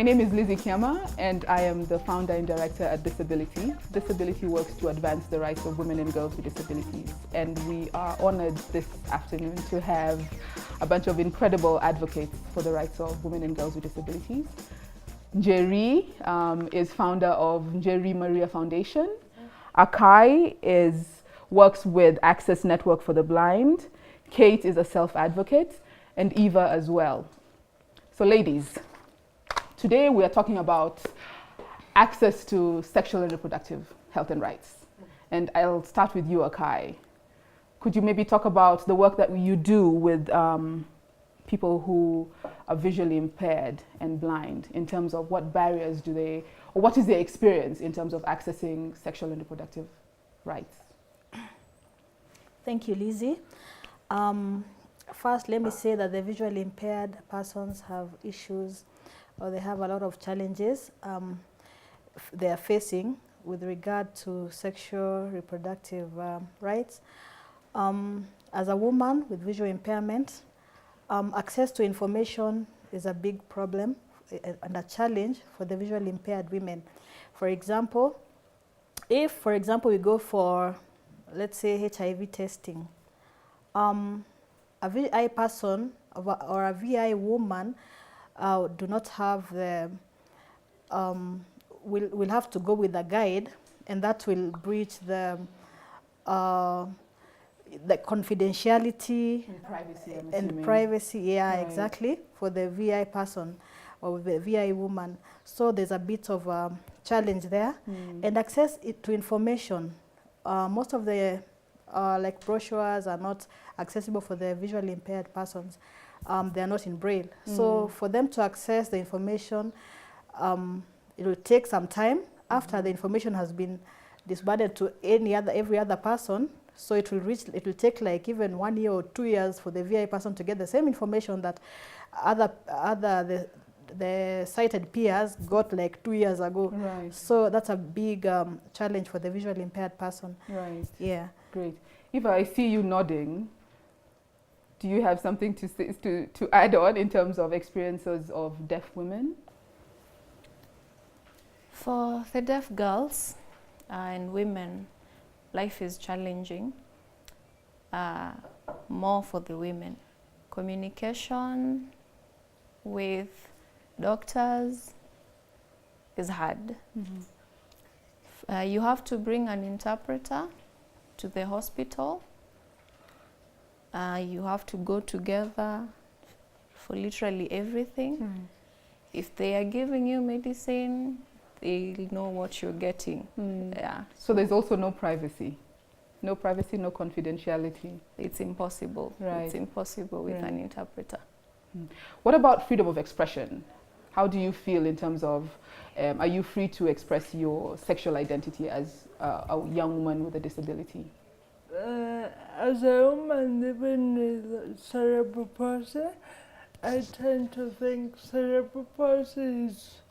My name is Lizzie Kiama, and I am the founder and director at Disability. Disability works to advance the rights of women and girls with disabilities. And we are honored this afternoon to have a bunch of incredible advocates for the rights of women and girls with disabilities. Njeri is founder of Njeri Maria Foundation. Akai works with Access Network for the Blind. Kate is a self-advocate, and Eva as well. So ladies, today we are talking about access to sexual and reproductive health and rights. And I'll start with you, Akai. Could you maybe talk about the work that you do with people who are visually impaired and blind in terms of what barriers do they, or what is their experience in terms of accessing sexual and reproductive rights? Thank you, Lizzie. First, let me say that the visually impaired persons have issues, or they have a lot of challenges they are facing with regard to sexual reproductive rights. As a woman with visual impairment, access to information is a big problem and a challenge for the visually impaired women. For example, if, for example, we go for, let's say, HIV testing, a VI person or a VI woman do not have the, will have to go with a guide, and that will breach the confidentiality and privacy, yeah, right. Exactly, for the VI person or the VI woman. So there's a bit of a challenge there. And access to information. Most of the like brochures are not accessible for the visually impaired persons. They are not in Braille. So for them to access the information, it will take some time after the information has been disbanded to every other person. So it will take like even 1 year or 2 years for the VI person to get the same information that the sighted peers got like 2 years ago. Right. So that's a big challenge for the visually impaired person. Right. Yeah. Great. Eva, I see you nodding. Do you have something to say, to add on in terms of experiences of deaf women? For the deaf girls and women, life is challenging, more for the women. Communication with doctors is hard. You have to bring an interpreter to the hospital. You have to go together for literally everything. If they are giving you medicine, they know what you're getting. Yeah. So there's also no privacy. No privacy, no confidentiality. It's impossible. Right. It's impossible with Right. an interpreter. What about freedom of expression? How do you feel in terms of, are you free to express your sexual identity as a young woman with a disability? As a woman living with cerebral palsy, I tend to think cerebral palsy is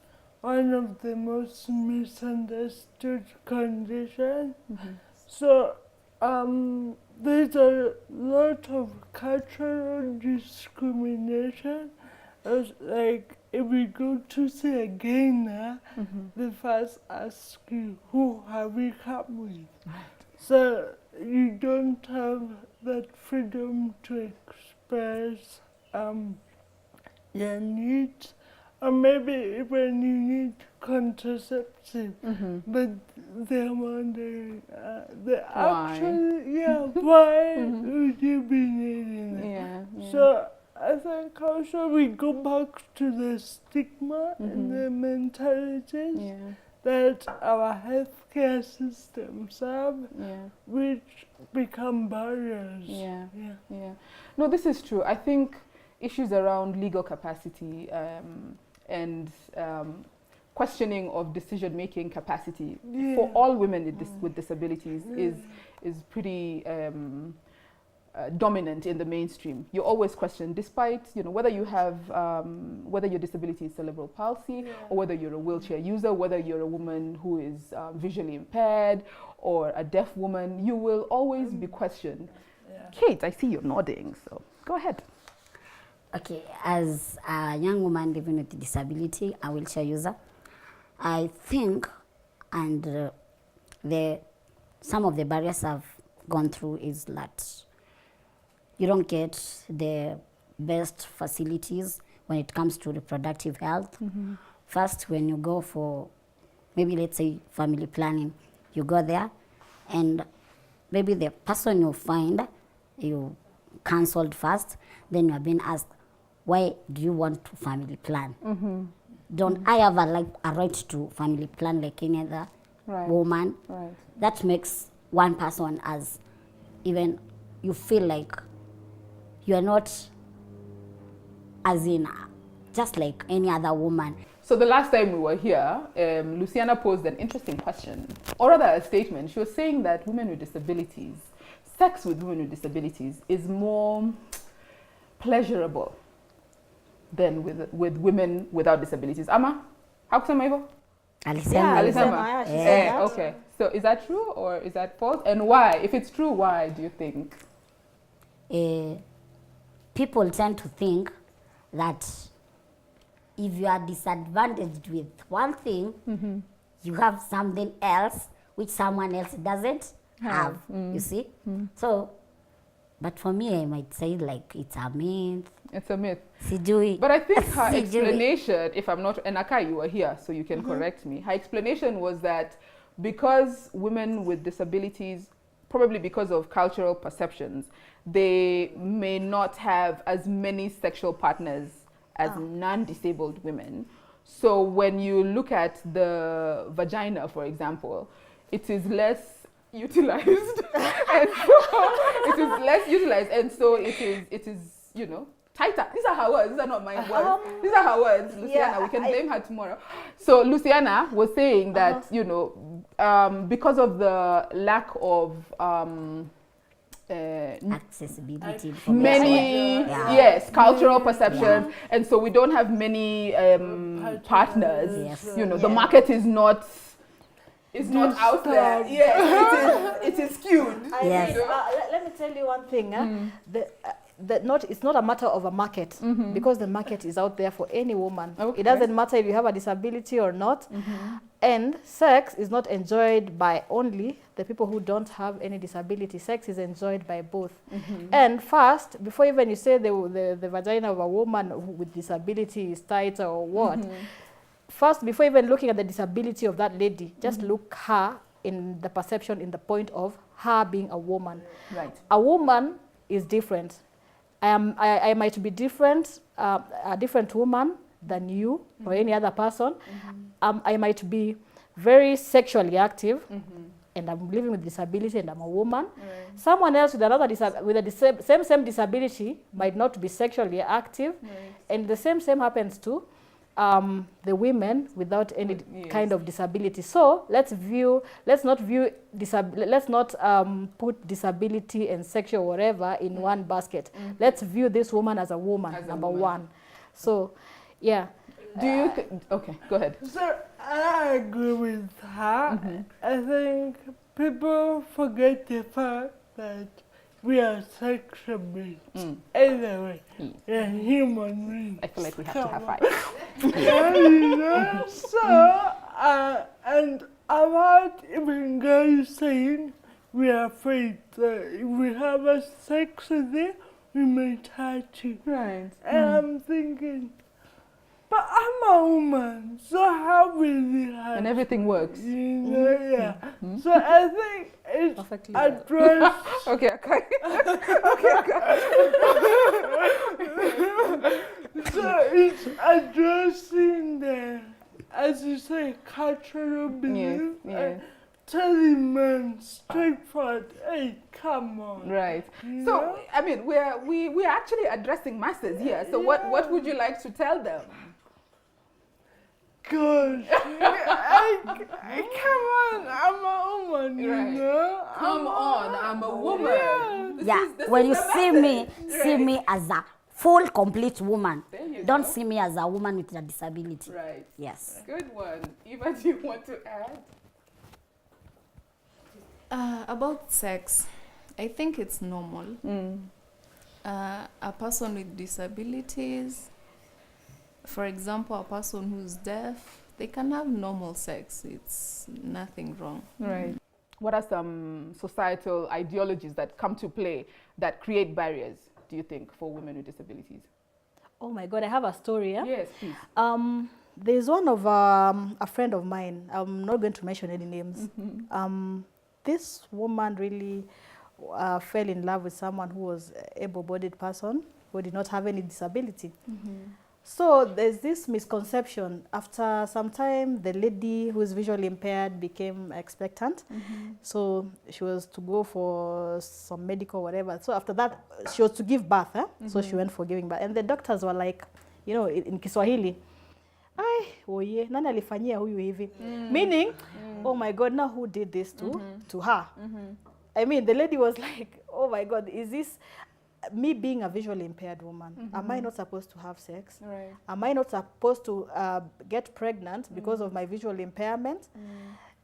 one of the most misunderstood conditions. So there's a lot of cultural discrimination. Like if we go to see a gainer, they first ask you, who have we come with? Right. So you don't have that freedom to express your needs, or maybe even you need contraceptive, but they're wondering, why would you be needing it? Yeah. So I think also we go back to the stigma and the mentalities that our healthcare systems have, which become barriers. Yeah. No, this is true. I think issues around legal capacity and questioning of decision-making capacity for all women with disabilities is pretty dominant in the mainstream. You always question, despite whether you have whether your disability is cerebral palsy or whether you're a wheelchair user, whether you're a woman who is visually impaired or a deaf woman, you will always be questioned. Kate, I see you're nodding, so go ahead. Okay, as a young woman living with disability, a wheelchair user, I think, and some of the barriers I've gone through is that you don't get the best facilities when it comes to reproductive health. First, when you go for maybe let's say family planning, you go there and maybe the person you find, you cancelled first, then you are being asked, why do you want to family plan? Don't I have a right to family plan like any other woman? Right. That makes one person as even you feel like you are not as in just like any other woman. So the last time we were here, Luciana posed an interesting question, or rather a statement. She was saying that women with disabilities, sex with women with disabilities is more pleasurable than with women without disabilities. Ama, how come hivyo? Alisema Yeah, hivyo. Alisema, yeah, she said that. Okay. So is that true or is that false? And why? If it's true, why do you think? People tend to think that if you are disadvantaged with one thing, you have something else which someone else doesn't have. You see? So, but for me, I might say like it's a myth. It's a myth. Sijui. But I think her Sijui. explanation, if I'm not, and Akai, you were here, so you can correct me. Her explanation was that because women with disabilities, probably because of cultural perceptions, they may not have as many sexual partners as non-disabled women. So when you look at the vagina, for example, it is less utilized, and so it is less utilized, and so it is you know, tighter. These are her words. These are not my words. These are her words, Luciana. Yeah, we can blame her tomorrow. So Luciana was saying that you know, because of the lack of Accessibility. For many cultural perceptions, and so we don't have many partners. Yes. You know, the market is not out there. Yes, it is skewed. Yes. Let me tell you one thing. It's not a matter of a market, because the market is out there for any woman. Okay. It doesn't matter if you have a disability or not. And sex is not enjoyed by only the people who don't have any disability. Sex is enjoyed by both. And first, before even you say the vagina of a woman with disability is tighter or what, first, before even looking at the disability of that lady, just look her in the perception, in the point of her being a woman. Right. A woman is different. I might be different, a different woman than you or any other person. I might be very sexually active, and I'm living with disability, and I'm a woman. Someone else with another same disability might not be sexually active, and the same happens to the women without any kind of disability. So let's not put disability and sexual whatever in one basket. Let's view this woman as a woman, number one. So, yeah. Do you okay, go ahead. So I agree with her. I think people forget the fact that we are sexual beings. Anyway, we're human beings. I feel like we have to have five. And about even guys saying we are afraid that if we have a sex with it, we may touch it. Right. And I'm thinking, but I'm a woman, so how will it happen? And everything works. You know, yeah. So I think it's Perfectly addressed. Okay, okay. So it's addressing the, as you say, cultural belief. yes. Telling men straightforward, hey, come on. Right. You So know? I mean, we're actually addressing masses here. So what would you like to tell them? Gosh, come on, I'm a woman, you Right. know? Come on, I'm a woman. Yeah, This when is you the see message. see me as a full, complete woman. There you Don't go. see me as a woman with a disability. Right. Yes. Good one. Eva, do you want to add? About sex, I think it's normal. A person with disabilities, for example, a person who's deaf, they can have normal sex. It's nothing wrong. Right. What are some societal ideologies that come to play that create barriers, do you think, for women with disabilities? Oh my God, I have a story. Yeah? Yes, please. There's one of a friend of mine. I'm not going to mention any names. This woman really fell in love with someone who was an able-bodied person who did not have any disability. So there's this misconception. After some time, the lady who is visually impaired became expectant. So she was to go for some medical whatever. So after that, she was to give birth. So she went for giving birth. And the doctors were like, you know, in Kiswahili, ay, oye, nani alifanyia huyu hivi? Meaning, oh my God, now who did this to her? I mean, the lady was like, oh my God, is this me being a visually impaired woman? Am I not supposed to have sex? Right. Am I not supposed to get pregnant because of my visual impairment?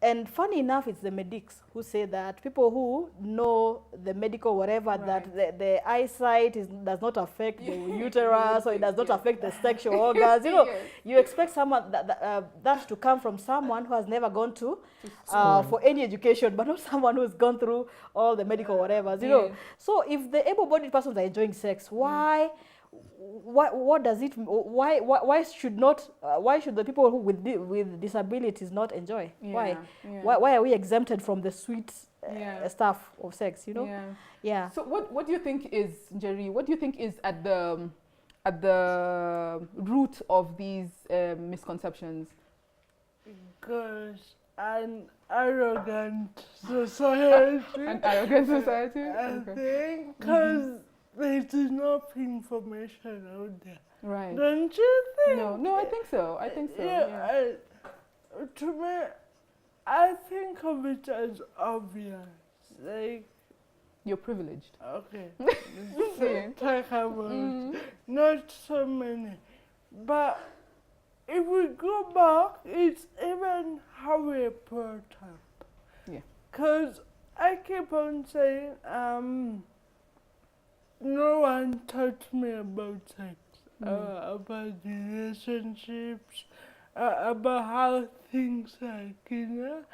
And funny enough, it's the medics who say that, people who know the medical whatever, that the eyesight does not affect the uterus, or it does not affect the sexual organs. You know, you expect someone that to come from someone who has never gone to for any education, but not someone who's gone through all the medical whatever. You know, so if the able-bodied persons are enjoying sex, what does it? Why should not? Why should the people who with disabilities not enjoy? Why? Why are we exempted from the sweet stuff of sex? You know? Yeah. So what do you think is, Jerry? What do you think is at the root of these misconceptions? Because an arrogant society. An arrogant society. I think because there's enough information out there. Right. Don't you think? No, I think so. I think so. Yeah. To me, I think of it as obvious. Like, you're privileged. okay, Yeah. talk about not so many, but if we go back, it's even how we're brought up. Yeah. Because I keep on saying, no one taught me about sex, about relationships, about how things are, you know?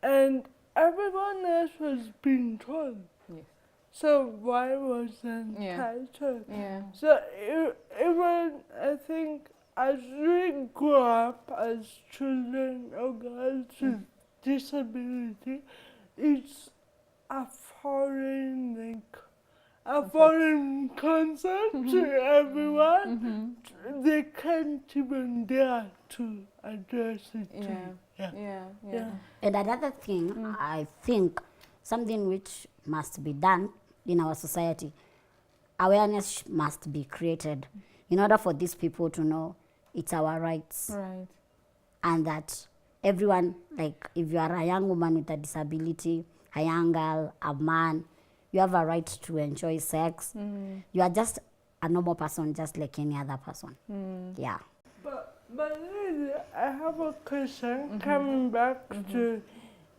And everyone else was being told. Yes. So why wasn't I told? Yeah. So even, I think, as we grow up as children or girls with disability, it's a foreign concept to everyone. They can't even dare to address it. Yeah. And another thing, I think something which must be done in our society, awareness must be created in order for these people to know it's our rights. Right. And that everyone, like if you are a young woman with a disability, a young girl, a man, you have a right to enjoy sex. You are just a normal person, just like any other person. Yeah. But really, I have a question coming back to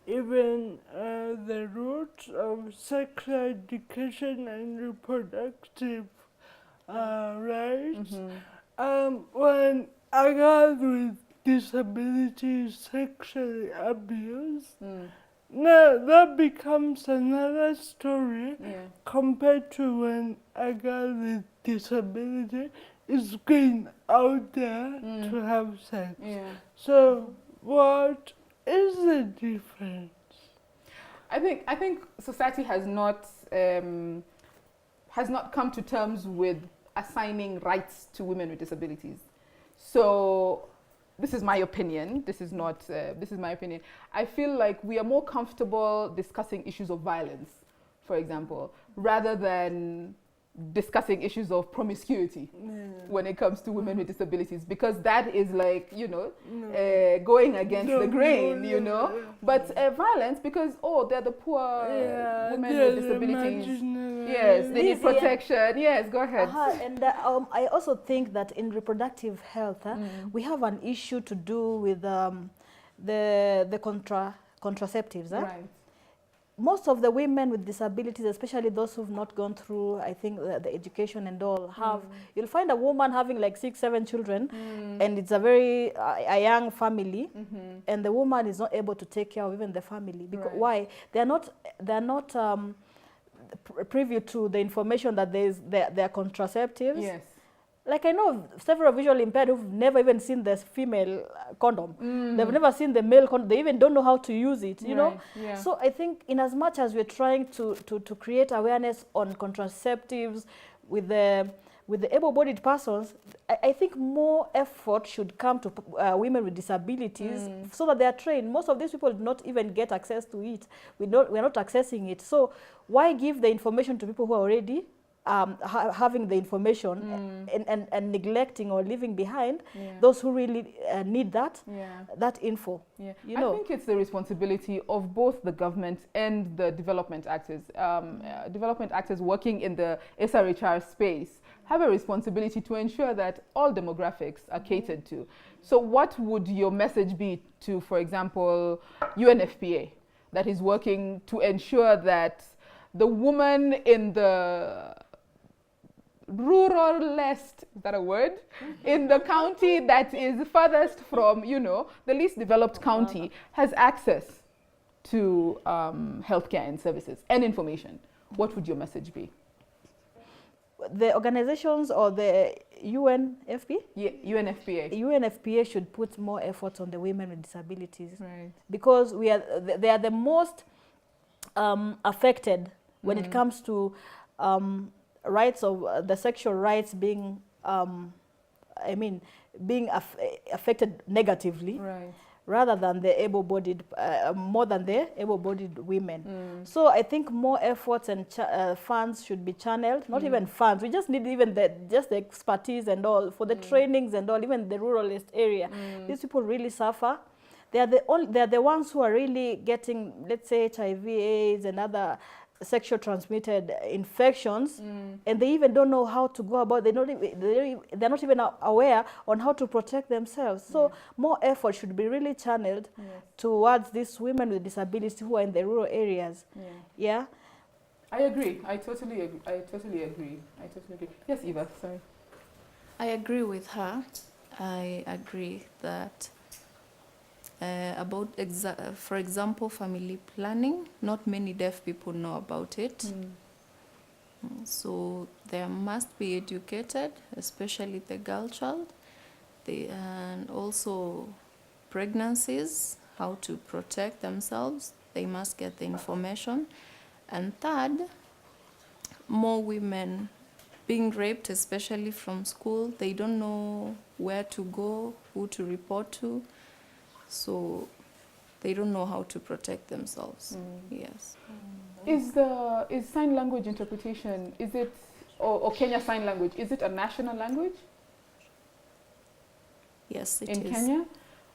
even the roots of sexual education and reproductive rights. When a girl with disability is sexually abused, now that becomes another story compared to when a girl with disability is going out there to have sex. So what is the difference? I think society has not come to terms with assigning rights to women with disabilities. So this is my opinion. This is my opinion. I feel like we are more comfortable discussing issues of violence, for example, rather than discussing issues of promiscuity when it comes to women with disabilities, because that is like, you know, going against the grain, you know. But violence, because they're the poor women with disabilities. Yes, they need protection. Yes, go ahead. And I also think that in reproductive health, we have an issue to do with the contraceptives. Right. most of the women with disabilities, especially those who've not gone through, I think, the education and all, you'll find a woman having like 6, 7 children, and it's a very a young family, and the woman is not able to take care of even the family. Because why? They're not privy to the information that there are contraceptives. Yes. Like I know several visually impaired who've never even seen the female condom. They've never seen the male condom. They even don't know how to use it, you know? Yeah. So I think in as much as we're trying to create awareness on contraceptives with the able-bodied persons, I think more effort should come to women with disabilities so that they are trained. Most of these people do not even get access to it. We're not accessing it. So why give the information to people who are already having the information and neglecting or leaving behind those who really need that info. Yeah. You know? I think it's the responsibility of both the government and the development actors. Development actors working in the SRHR space have a responsibility to ensure that all demographics are catered to. So what would your message be to, for example, UNFPA that is working to ensure that the woman in the ruralest, is that a word? In the county that is furthest from, you know, the least developed county has access to healthcare and services and information? What would your message be? The organizations or the UNFPA? Yeah, UNFPA. UNFPA should put more effort on the women with disabilities. Right. Because they are the most affected when it comes to rights of the sexual rights being affected negatively, Right. rather than the able-bodied, more than the able-bodied women. So I think more efforts and funds should be channeled. Not even funds. We just need even the expertise and all for the trainings and all. Even the ruralist area, these people really suffer. They are the ones who are really getting, let's say, HIV/AIDS and other sexual transmitted infections, and they even don't know how to go about. They're not even aware on how to protect themselves. So more effort should be really channeled towards these women with disabilities who are in the rural areas. Yeah. I agree. I totally agree. Yes, Eva, sorry. I agree with her. I agree that for example, family planning, not many deaf people know about it. So they must be educated, especially the girl child. And also pregnancies, how to protect themselves. They must get the information. And third, more women being raped, especially from school. They don't know where to go, who to report to. So they don't know how to protect themselves. Yes. Is sign language interpretation, is it, or Kenya Sign Language, is it a national language? Yes, it is. In is. Kenya?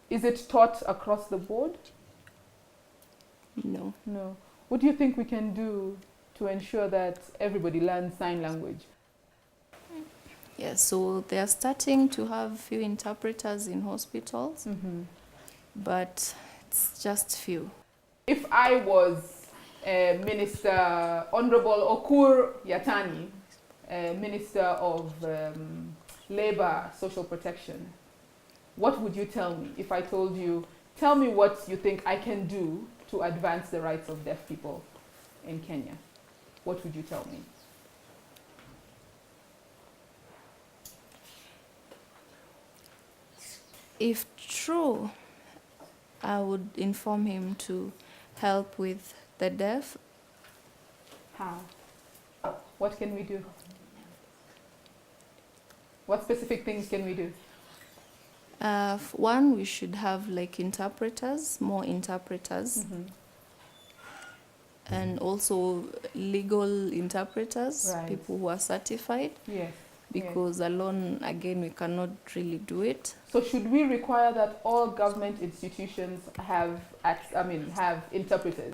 Is it taught across the board? No. No. What do you think we can do to ensure that everybody learns sign language? Yes, so they are starting to have few interpreters in hospitals. But it's just few. If I was Minister Honorable Okur Yatani, Minister of Labor, Social Protection, what would you tell me if I told you, tell me what you think I can do to advance the rights of deaf people in Kenya? What would you tell me? If true, I would inform him to help with the deaf. How? What can we do? What specific things can we do? One, we should have like interpreters, more interpreters. And also legal interpreters, people who are certified. Yes. Because alone, again, we cannot really do it. So should we require that all government institutions have interpreters,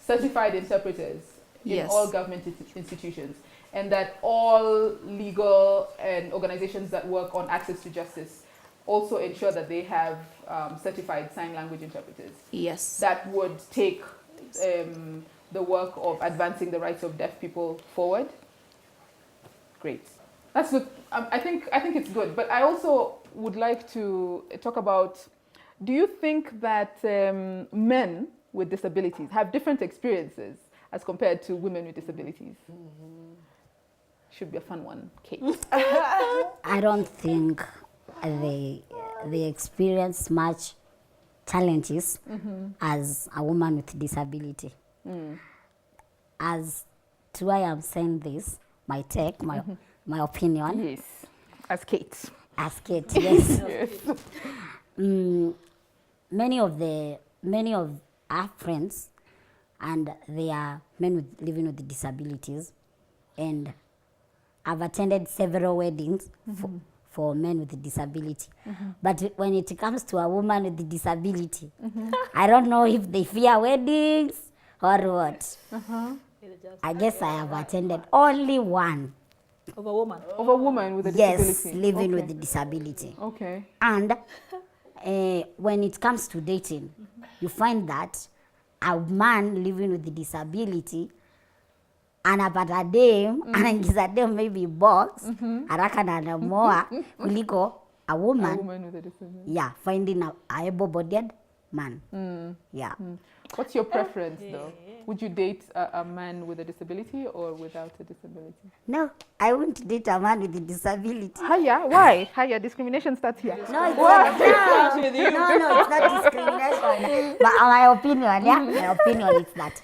certified interpreters in all government institutions, and that all legal and organizations that work on access to justice also ensure that they have certified sign language interpreters? Yes. That would take the work of advancing the rights of deaf people forward? Great. That's good. I think it's good. But I also would like to talk about, do you think that men with disabilities have different experiences as compared to women with disabilities? Should be a fun one, Kate. I don't think they experience much challenges as a woman with disability. As to why I'm saying this, my take, my opinion. Yes, as Kate. As Kate, yes. Yes. Many of our friends, and they are men living with disabilities, and I've attended several weddings for men with disability. But when it comes to a woman with disability, I don't know if they fear weddings or what. I guess I have attended only one. Of a woman. Of a woman with a Yes, disability. living Okay. with a disability. Okay. And when it comes to dating, you find that a man living with a disability anapata dem, anaingiza dem maybe box, haraka na anamoa kuliko a woman, A woman with a disability. yeah, finding a able-bodied man. Yeah. What's your preference though? Would you date a man with a disability or without a disability? No, I won't date a man with a disability. Hiya, why? Hiya, discrimination starts here. No, it's not. No, it's not discrimination. But my opinion, yeah, my opinion is that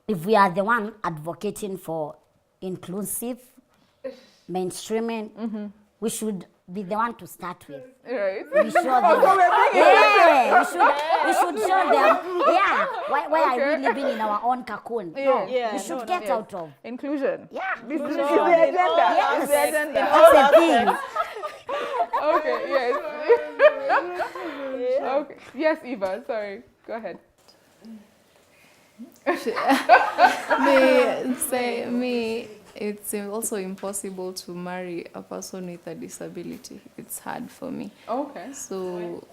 if we are the one advocating for inclusive mainstreaming, we should be the one to start with. Right. We show them. Yeah, we should show them. Yeah, why are we living in our own cocoon? No, Yeah, we should no, get out of. Inclusion. Yeah, This is the Inclusion. agenda. Yes. It's the agenda. That's the thing. Okay, yes. Okay. Yes, Eva, sorry. Go ahead. It's also impossible to marry a person with a disability. It's hard for me. Okay. So,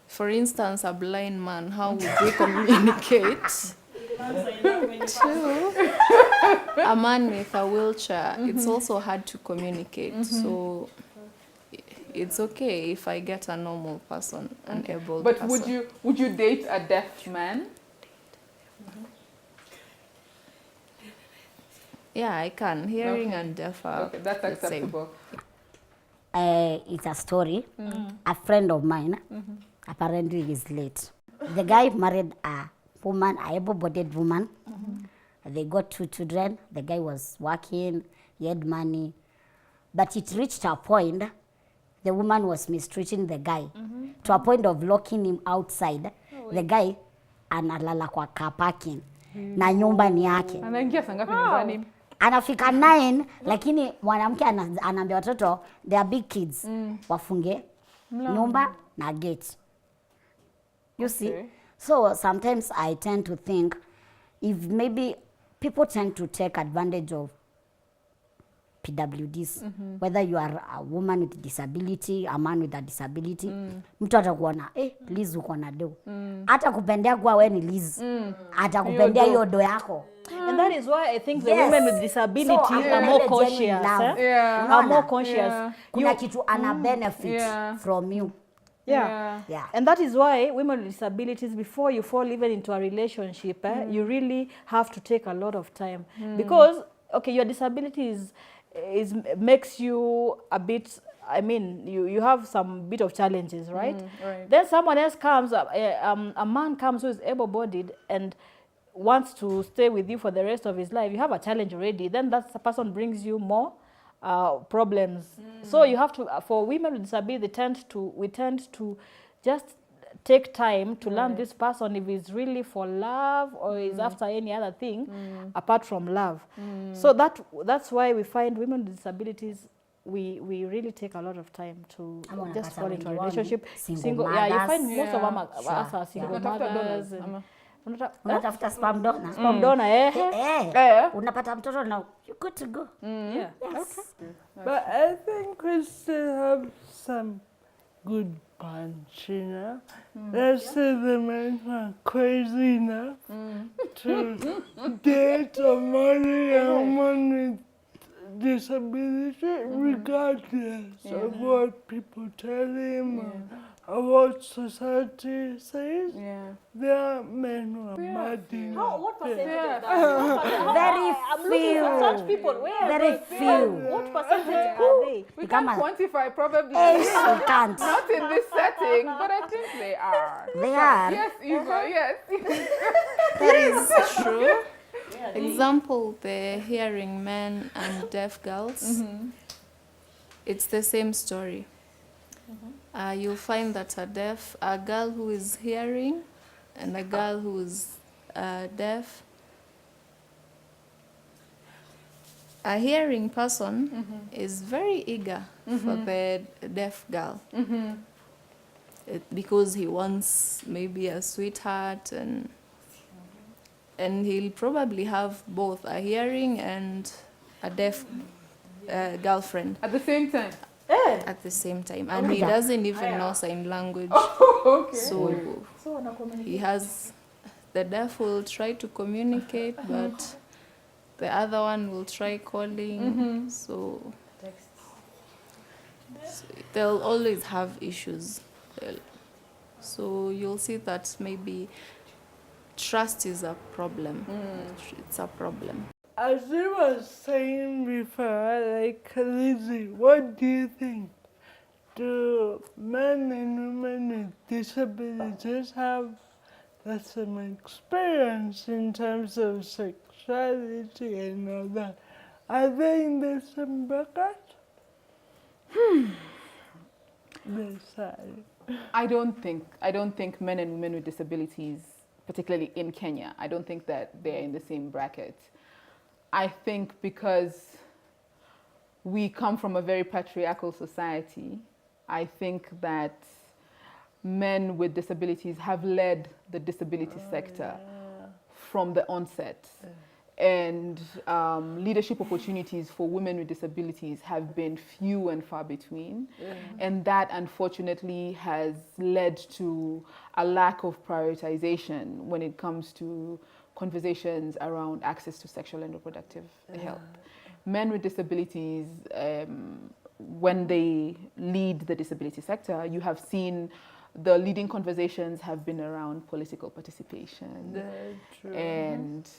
for instance, a blind man, how would we communicate to a man with a wheelchair? It's also hard to communicate. So, it's okay if I get a normal person, an able But person. would you date a deaf man? Yeah, I can. Hearing Okay. and deaf are Okay, that's the same. acceptable. It's a story. A friend of mine apparently is late. The guy married a woman, a able-bodied woman. They got 2 children. The guy was working, he had money. But it reached a point, the woman was mistreating the guy to a point of locking him outside. The guy analala kwa car parking na nyumba ni yake. Anaingia saa ngapi nyumbani? Anafika 9 lakini mwanamke anaambia watoto they are big kids wafunge nyumba na gate. You see? So sometimes I tend to think if maybe people tend to take advantage of PWDs, whether you are a woman with disability, a man with a disability, mtu atakuona Liz uko na do. Hata kupendea kwa wewe ni Liz. Atakupendea hiyo do yako. And that is why I think the Yes. women with disabilities So, are more genuine conscious. love. Yeah. Are more Unaona? conscious. Yeah. Kuna kitu ana benefit Yeah. from you. Yeah. Yeah. And that is why women with disabilities, before you fall even into a relationship, you really have to take a lot of time. Because, okay, your disability makes you a bit, I mean, you have some bit of challenges, right? Right. Then someone else comes, a man comes who is able-bodied and wants to stay with you for the rest of his life. You have a challenge already. Then that person brings you more problems. So you have to, for women with disability, we tend to just take time to learn this person if it's really for love or is after any other thing apart from love. So that's why we find women with disabilities, we really take a lot of time to Ama just unapata fall into a wengi wao ni relationship. single Yeah, you mothers. find most of them Yeah. are single Unatafuta mothers. donors, ama? Unatafuta sperm donor. From donor, Unapata mtoto na you good to go. Yeah. Yes. But I think we still have some good punch, you know. Let's say the men are crazy enough to date or marry a woman with disability, regardless of what people tell him or what society says. Yeah. There are men who are mad enough. What percentage Yeah. of that? Very I'm looking at such few. people. Where Very are they? few. What percentage are they? We Become can't a- quantify probably. You can't. Not in this setting, but I think they are. They are. Yes, Eva, yes. That is true. Example, the hearing men and deaf girls. It's the same story. You'll find that a girl who is hearing and a girl who is deaf, a hearing person is very eager for the deaf girl because he wants maybe a sweetheart, and he'll probably have both a hearing and a deaf girlfriend At the same time. at the same time, and he doesn't even know sign language. Okay. So he has, the deaf will try to communicate, but the other one will try calling. So they'll always have issues. So you'll see that maybe trust is a problem. It's a problem. As you were saying before, like, Lizzie, what do you think? Do men and women with disabilities have the same experience in terms of sexuality and all that? Are they in the same bracket? Decide. I don't think men and women with disabilities, particularly in Kenya, I don't think that they're in the same bracket. I think because we come from a very patriarchal society, I think that men with disabilities have led the disability sector from the onset. And leadership opportunities for women with disabilities have been few and far between. And that, unfortunately, has led to a lack of prioritization when it comes to conversations around access to sexual and reproductive health. Men with disabilities, when they lead the disability sector, you have seen the leading conversations have been around political participation and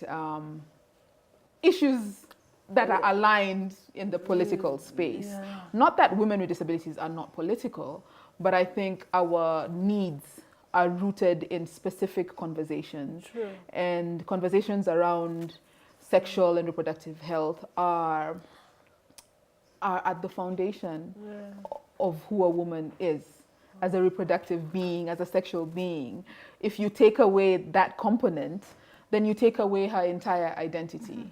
issues that are aligned in the political space. Not that women with disabilities are not political, but I think our needs are rooted in specific conversations. And conversations around sexual and reproductive health are at the foundation of who a woman is as a reproductive being, as a sexual being. If you take away that component, then you take away her entire identity.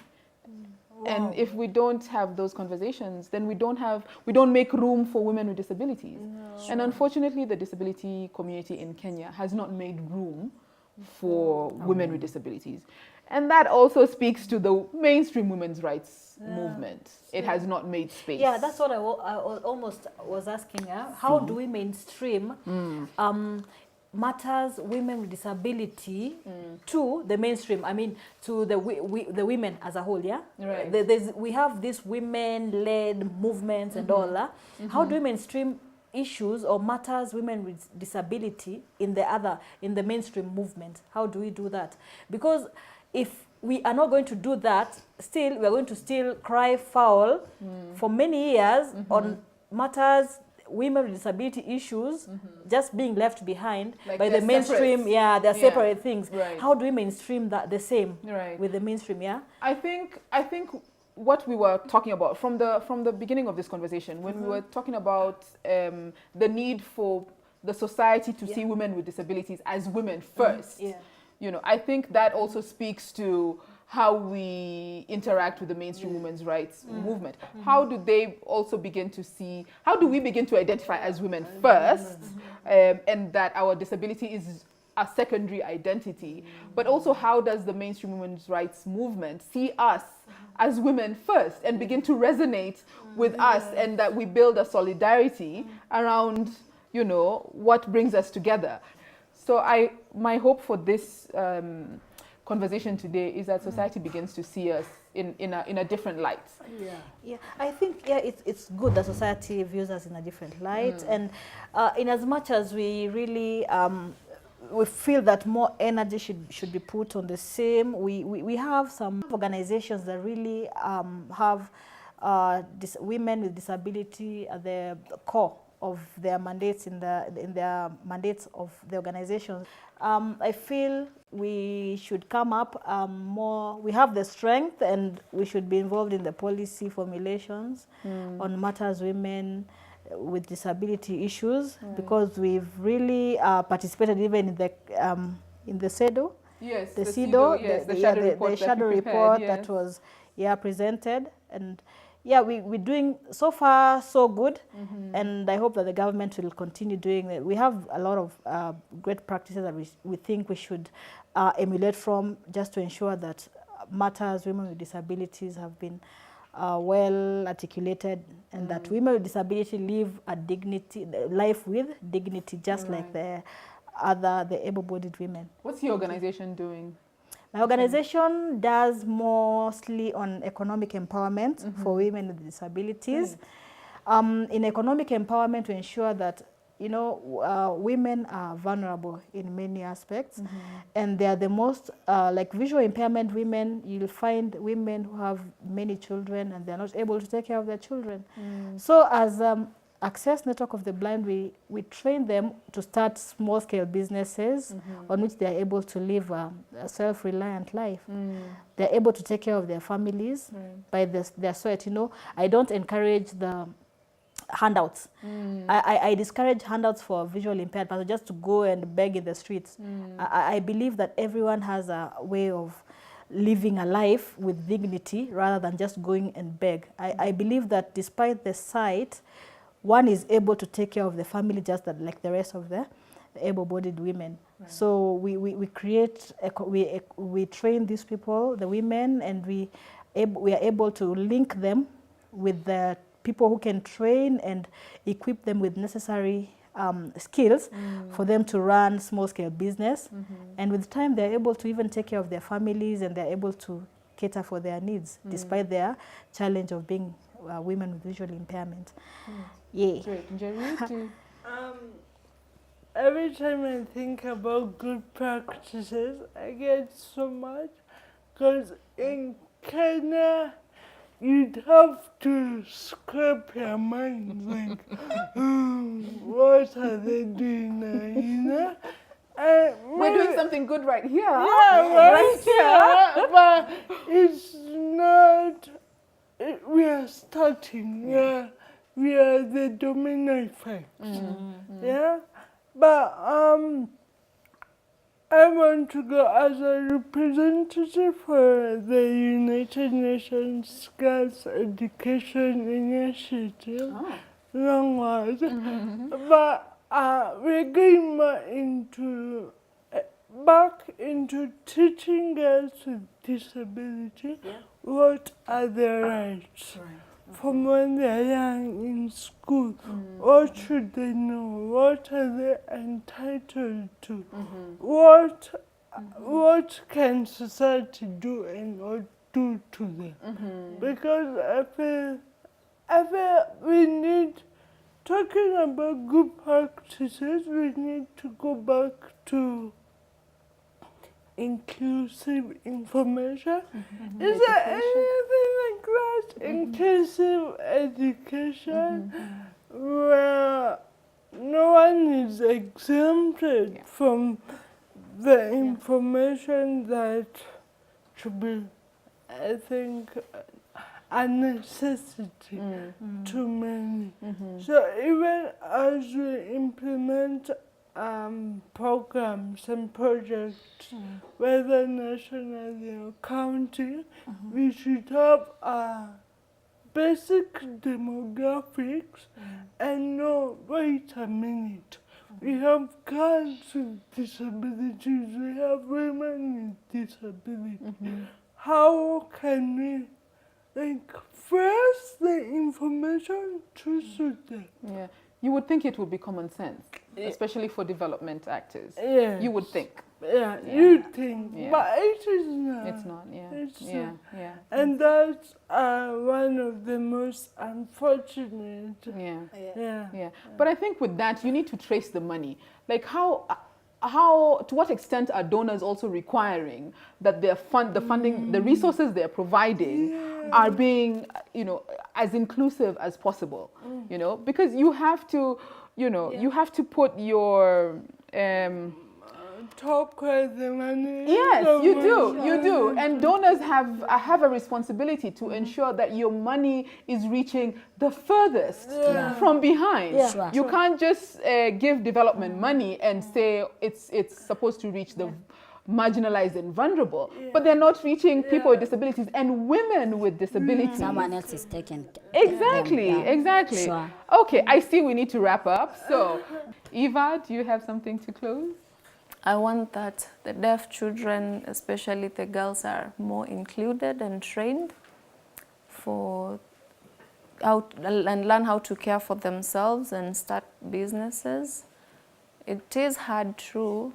And if we don't have those conversations, then we don't make room for women with disabilities. And unfortunately, the disability community in Kenya has not made room for women with disabilities. And that also speaks to the mainstream women's rights movement. It has not made space. Yeah, that's what I almost was asking. How do we mainstream matters women with disability to the mainstream? I mean, to the women as a whole. Yeah, right. We have these women-led movements and all that. How do we mainstream issues or matters women with disability in the mainstream movement? How do we do that? Because if we are not going to do that, still we are going to still cry foul for many years on matters, women with disability issues, just being left behind Like by the mainstream. separate. Yeah, they're separate things. Right. How do we mainstream that the same Right. with the mainstream? Yeah. I think what we were talking about from the beginning of this conversation, when we were talking about the need for the society to see women with disabilities as women first. You know, I think that also speaks to how we interact with the mainstream women's rights movement. How do they also begin to see, how do we begin to identify as women first, and that our disability is a secondary identity, but also how does the mainstream women's rights movement see us as women first and begin to resonate with us, and that we build a solidarity around you know, what brings us together. So my hope for this conversation today is that society begins to see us in a different light. Yeah, I think it's good that society views us in a different light, and in as much as we really we feel that more energy should be put on the same. We have some organizations that really have women with disability at the core of their mandates in their mandates of the organizations. I feel we should come up more. We have the strength, and we should be involved in the policy formulations on matters women with disability issues, because we've really participated even in the CEDAW. Yes, The CEDAW, CEDAW, yes, the shadow shadow report, report yes. that was presented, and we're doing so far so good, and I hope that the government will continue doing it. We have a lot of great practices that we think we should emulate from, just to ensure that matters women with disabilities have been well articulated, and that women with disability live a life with dignity, just like the able-bodied women. What's your organization doing? My organization does mostly on economic empowerment for women with disabilities. In economic empowerment, to ensure that, you know, women are vulnerable in many aspects, and they are the most, like visual impairment women, you'll find women who have many children and they're not able to take care of their children. So as Access Network of the Blind, we train them to start small-scale businesses on which they are able to live a self-reliant life. They're able to take care of their families by their sweat. You know, I don't encourage the handouts. I discourage handouts for visually impaired people, just to go and beg in the streets. I believe that everyone has a way of living a life with dignity rather than just going and beg. I believe that despite the sight, one is able to take care of the family just like the rest of the able-bodied women. So we create, we train these people, the women, and we are able to link them with the people who can train and equip them with necessary skills for them to run small-scale business. And with time, they're able to even take care of their families, and they're able to cater for their needs, despite their challenge of being women with visual impairment. Yeah. Great. Njeri, Every time I think about good practices, I get so much, because in Kenya, you'd have to scrape your mind, like, what are they doing now, you know? we're doing something good right here. Yeah, right here, but it's not, we are starting, we are the domino effect, yeah? But I want to go as a representative for the United Nations Girls Education Initiative, long words, but we're going more into, back into teaching girls with disability what are their rights. From when they're young in school, what should they know? What are they entitled to? What can society do and not do to them? Because I feel we need, talking about good practices, we need to go back to inclusive information. Is there anything like that? Inclusive education, where no one is exempted from the information that should be, I think, a necessity to many. So even as we implement programs and projects, whether nationally or county, we should have basic demographics and know, wait a minute, we have girls with disabilities, we have women with disabilities. How can we, like, first the information to suit them? Yeah. You would think it would be common sense, especially for development actors. Yes. You would think. Yeah, you think, Yeah. but it is not. It's not, yeah. It's Yeah, not. yeah. And that's one of the most unfortunate. Yeah. Yeah. Yeah, but I think with that you need to trace the money. Like how to what extent are donors also requiring that their the funding, the resources they're providing are being, you know, as inclusive as possible. You know, because you have to, you know, you have to put your Talk with the money. yes, you do, and donors have a responsibility to ensure that your money is reaching the furthest from behind. Yeah. Sure. You can't just give development money and say it's supposed to reach the marginalized and vulnerable, but they're not reaching people with disabilities and women with disabilities. Someone else is taking Exactly, them, yeah. exactly. Sure. Okay, I see we need to wrap up. So, Eva, do you have something to close? I want that the deaf children, especially the girls, are more included and trained for and learn how to care for themselves and start businesses. It is hard, true.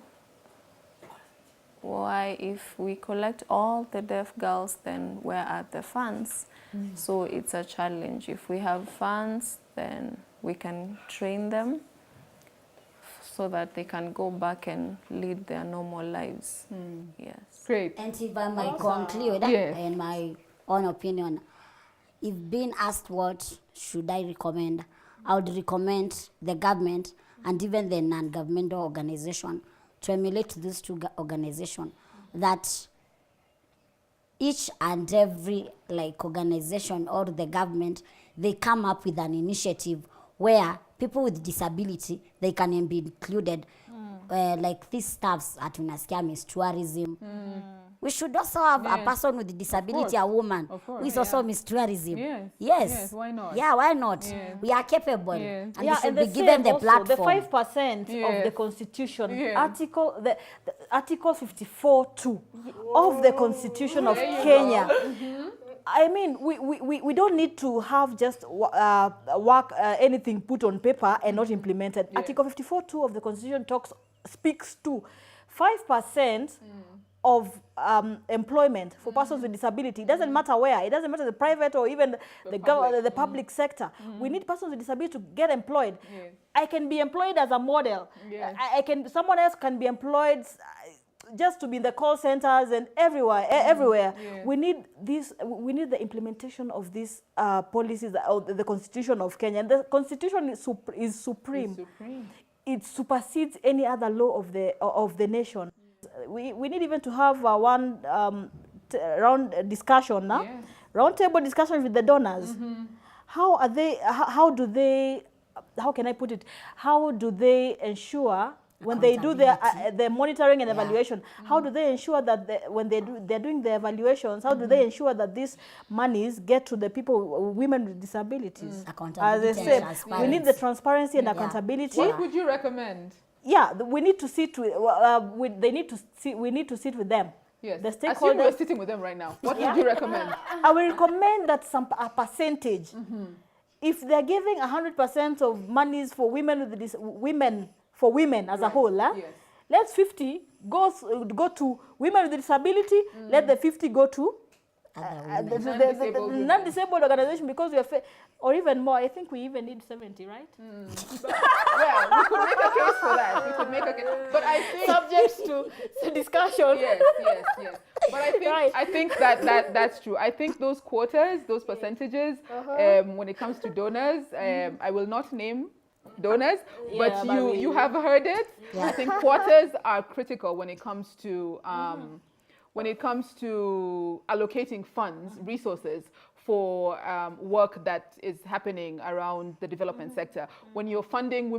Why, if we collect all the deaf girls, then where are the funds? So it's a challenge. If we have funds, then we can train them so that they can go back and lead their normal lives. Yes. Great. And if I might conclude, Yes. in my own opinion, if being asked what should I recommend, I would recommend the government and even the non-governmental organization to emulate these two organizations, that each and every organization or the government, they come up with an initiative where people with disability, they can be included, like these staffs at unasikia Miss Tourism. We should also have a person with disability, a woman, who is also Miss Tourism. Yes. Yes. Why not? Yeah, why not? Yes. We are capable, Yes. and we should be given the platform. The 5% of the Yes. Constitution, Yes. the Article 54(2) of the Constitution of Kenya. I mean, we don't need to have just anything put on paper and not implemented. Article 54(2) of the Constitution speaks to 5% of employment for persons with disability. It doesn't matter where. It doesn't matter the private or even the public sector. We need persons with disability to get employed. Yes. I can be employed as a model. Yes. Someone else can be employed just to be in the call centers and everywhere. Yes. We need this. We need the implementation of these policies, the Constitution of Kenya. And the Constitution is supreme. Supreme. It supersedes any other law of the nation. We need even to have one round discussion now, Yes. round table discussion with the donors. How are they? How do they? How can I put it? How do they ensure when they do their monitoring and evaluation? How do they ensure that when they're doing the evaluations? How do they ensure that these monies get to the people, women with disabilities? Accountability As I and said, we transparency. need the transparency and Yeah. accountability. What would you recommend? Yeah, we need to sit with. We need to sit with them. Yes. The Assume stakeholders. we're sitting with them right now. What would you recommend? I will recommend that a percentage. If they're giving 100% of monies for women with women as a whole, Yes. let 50 go to women with disability. Let the 50 go to Other women. the non-disabled organization, because we are or even more. I think we even need 70, right? Well, we could make a case for that. We could make a case. But I think Subject to discussion. yes. But I think Right. I think that's true. I think those quotas, those percentages, when it comes to donors, I will not name donors, but you have heard it. I think quotas are critical when it comes to allocating funds, resources for work that is happening around the development sector. When you're funding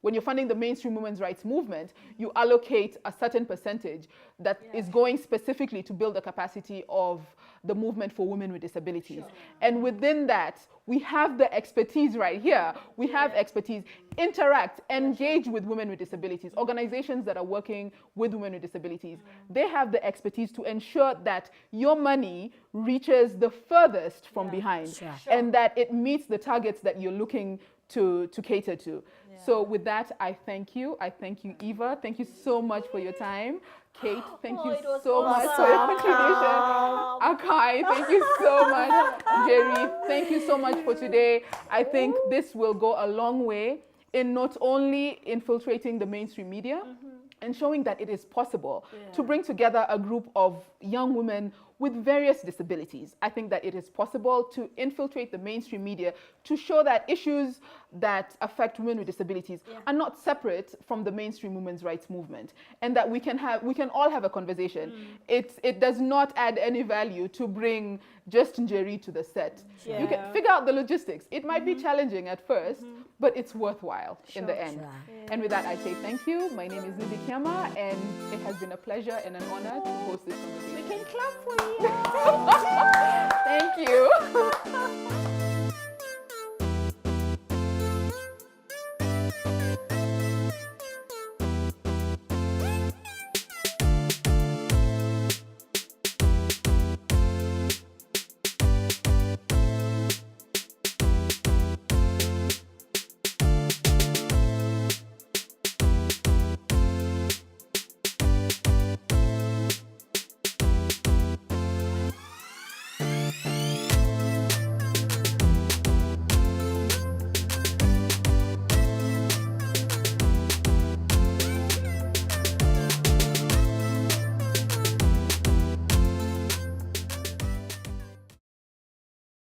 when you're funding the mainstream women's rights movement, you allocate a certain percentage that is going specifically to build the capacity of the movement for women with disabilities. And within that, we have the expertise right here. We have expertise. Interact, engage with women with disabilities. Organizations that are working with women with disabilities, they have the expertise to ensure that your money reaches the furthest from behind, Sure. and that it meets the targets that you're looking to cater to. So with that, I thank you. I thank you, Eva. Thank you so much for your time. Kate, thank you so much for your contribution. Akai, thank you so much. Jerry, thank you so much for today. I think this will go a long way in not only infiltrating the mainstream media and showing that it is possible to bring together a group of young women with various disabilities. I think that it is possible to infiltrate the mainstream media to show that issues that affect women with disabilities are not separate from the mainstream women's rights movement, and that we can all have a conversation. It does not add any value to bring just Njeri to the set. You can figure out the logistics. It might be challenging at first, but it's worthwhile in the end. Sure. And with that, I say thank you. My name is Lizzie Kiama, and it has been a pleasure and an honor to host this conversation. We can clap for you. Thank you.